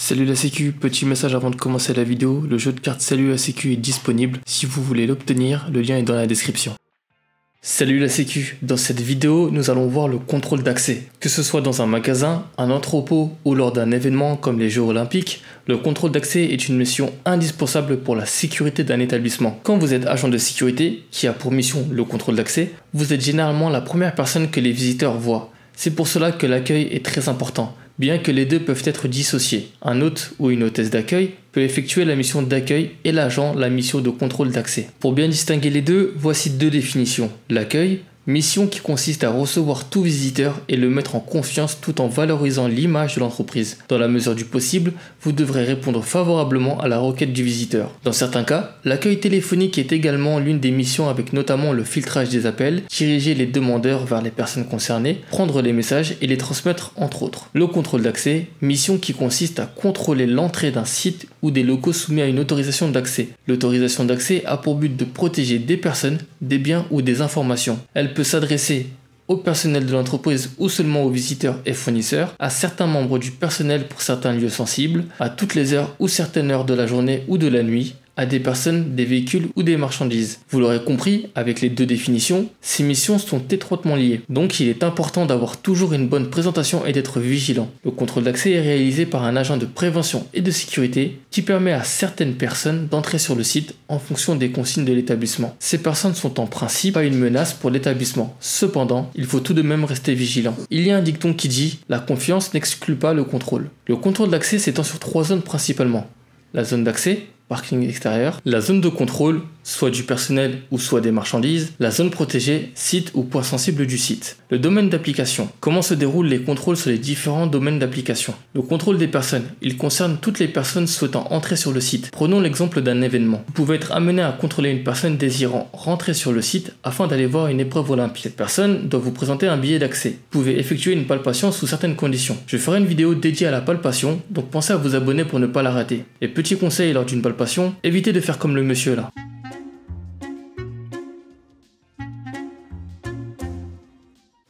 Salut la sécu, petit message avant de commencer la vidéo, le jeu de cartes Salut la sécu est disponible, si vous voulez l'obtenir, le lien est dans la description. Salut la sécu, dans cette vidéo nous allons voir le contrôle d'accès. Que ce soit dans un magasin, un entrepôt ou lors d'un événement comme les Jeux Olympiques, le contrôle d'accès est une mission indispensable pour la sécurité d'un établissement. Quand vous êtes agent de sécurité, qui a pour mission le contrôle d'accès, vous êtes généralement la première personne que les visiteurs voient. C'est pour cela que l'accueil est très important. Bien que les deux peuvent être dissociés. Un hôte ou une hôtesse d'accueil peut effectuer la mission d'accueil et l'agent la mission de contrôle d'accès. Pour bien distinguer les deux, voici deux définitions. L'accueil, mission qui consiste à recevoir tout visiteur et le mettre en confiance tout en valorisant l'image de l'entreprise. Dans la mesure du possible, vous devrez répondre favorablement à la requête du visiteur. Dans certains cas, l'accueil téléphonique est également l'une des missions avec notamment le filtrage des appels, diriger les demandeurs vers les personnes concernées, prendre les messages et les transmettre entre autres. Le contrôle d'accès, mission qui consiste à contrôler l'entrée d'un site ou des locaux soumis à une autorisation d'accès. L'autorisation d'accès a pour but de protéger des personnes, des biens ou des informations. Elle peut s'adresser au personnel de l'entreprise ou seulement aux visiteurs et fournisseurs, à certains membres du personnel pour certains lieux sensibles, à toutes les heures ou certaines heures de la journée ou de la nuit, à des personnes, des véhicules ou des marchandises. Vous l'aurez compris, avec les deux définitions, ces missions sont étroitement liées. Donc il est important d'avoir toujours une bonne présentation et d'être vigilant. Le contrôle d'accès est réalisé par un agent de prévention et de sécurité qui permet à certaines personnes d'entrer sur le site en fonction des consignes de l'établissement. Ces personnes sont en principe pas une menace pour l'établissement. Cependant, il faut tout de même rester vigilant. Il y a un dicton qui dit « La confiance n'exclut pas le contrôle ». Le contrôle d'accès s'étend sur trois zones principalement. La zone d'accès, parking extérieur, la zone de contrôle, soit du personnel ou soit des marchandises, la zone protégée, site ou point sensible du site. Le domaine d'application. Comment se déroulent les contrôles sur les différents domaines d'application? Le contrôle des personnes. Il concerne toutes les personnes souhaitant entrer sur le site. Prenons l'exemple d'un événement. Vous pouvez être amené à contrôler une personne désirant rentrer sur le site afin d'aller voir une épreuve olympique. Cette personne doit vous présenter un billet d'accès. Vous pouvez effectuer une palpation sous certaines conditions. Je ferai une vidéo dédiée à la palpation, donc pensez à vous abonner pour ne pas la rater. Et petit conseil lors d'une palpation, évitez de faire comme le monsieur là.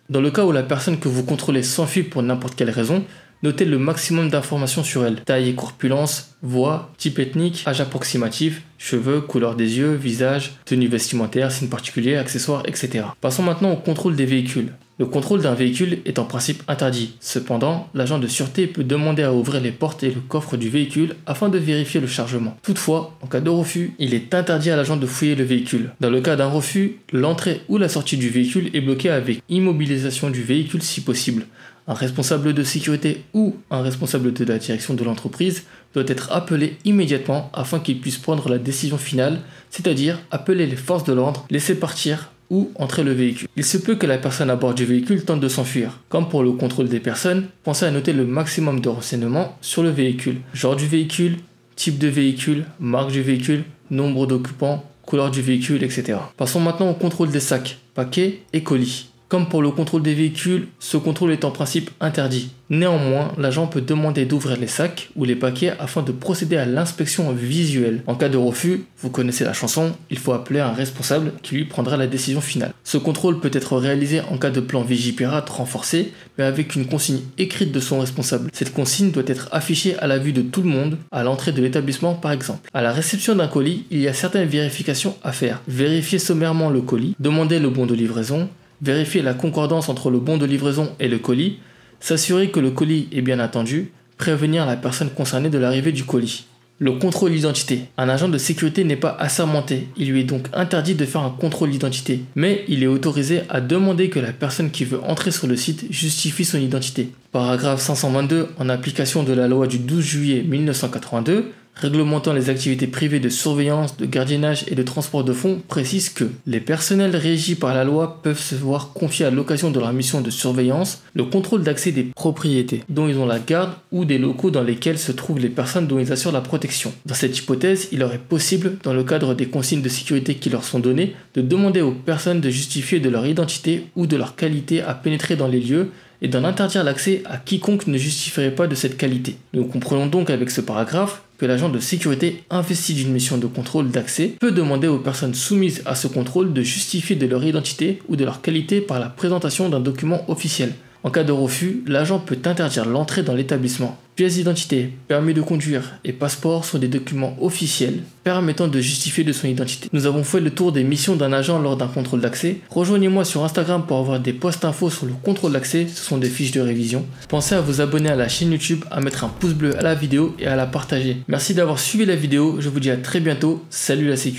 Dans le cas où la personne que vous contrôlez s'enfuit pour n'importe quelle raison, notez le maximum d'informations sur elle. Taille et corpulence, voix, type ethnique, âge approximatif, cheveux, couleur des yeux, visage, tenue vestimentaire, signes particuliers, accessoires, etc. Passons maintenant au contrôle des véhicules. Le contrôle d'un véhicule est en principe interdit. Cependant, l'agent de sûreté peut demander à ouvrir les portes et le coffre du véhicule afin de vérifier le chargement. Toutefois, en cas de refus, il est interdit à l'agent de fouiller le véhicule. Dans le cas d'un refus, l'entrée ou la sortie du véhicule est bloquée avec immobilisation du véhicule si possible. Un responsable de sécurité ou un responsable de la direction de l'entreprise doit être appelé immédiatement afin qu'il puisse prendre la décision finale, c'est-à-dire appeler les forces de l'ordre, laisser partir ou entrer le véhicule. Il se peut que la personne à bord du véhicule tente de s'enfuir. Comme pour le contrôle des personnes, pensez à noter le maximum de renseignements sur le véhicule. Genre du véhicule, type de véhicule, marque du véhicule, nombre d'occupants, couleur du véhicule, etc. Passons maintenant au contrôle des sacs, paquets et colis. Comme pour le contrôle des véhicules, ce contrôle est en principe interdit. Néanmoins, l'agent peut demander d'ouvrir les sacs ou les paquets afin de procéder à l'inspection visuelle. En cas de refus, vous connaissez la chanson, il faut appeler un responsable qui lui prendra la décision finale. Ce contrôle peut être réalisé en cas de plan Vigipirate renforcé, mais avec une consigne écrite de son responsable. Cette consigne doit être affichée à la vue de tout le monde, à l'entrée de l'établissement par exemple. À la réception d'un colis, il y a certaines vérifications à faire. Vérifier sommairement le colis, demander le bon de livraison, vérifier la concordance entre le bon de livraison et le colis, s'assurer que le colis est bien attendu, prévenir la personne concernée de l'arrivée du colis. Le contrôle d'identité. Un agent de sécurité n'est pas assermenté, il lui est donc interdit de faire un contrôle d'identité, mais il est autorisé à demander que la personne qui veut entrer sur le site justifie son identité. Paragraphe 522 en application de la loi du 12 juillet 1982, réglementant les activités privées de surveillance, de gardiennage et de transport de fonds précise que les personnels régis par la loi peuvent se voir confier à l'occasion de leur mission de surveillance le contrôle d'accès des propriétés dont ils ont la garde ou des locaux dans lesquels se trouvent les personnes dont ils assurent la protection. Dans cette hypothèse, il leur est possible, dans le cadre des consignes de sécurité qui leur sont données, de demander aux personnes de justifier de leur identité ou de leur qualité à pénétrer dans les lieux et d'en interdire l'accès à quiconque ne justifierait pas de cette qualité. Nous comprenons donc avec ce paragraphe que l'agent de sécurité investi d'une mission de contrôle d'accès peut demander aux personnes soumises à ce contrôle de justifier de leur identité ou de leur qualité par la présentation d'un document officiel. En cas de refus, l'agent peut interdire l'entrée dans l'établissement. Pièce d'identité, permis de conduire et passeport sont des documents officiels permettant de justifier de son identité. Nous avons fait le tour des missions d'un agent lors d'un contrôle d'accès. Rejoignez-moi sur Instagram pour avoir des posts infos sur le contrôle d'accès, ce sont des fiches de révision. Pensez à vous abonner à la chaîne YouTube, à mettre un pouce bleu à la vidéo et à la partager. Merci d'avoir suivi la vidéo, je vous dis à très bientôt, salut la sécu.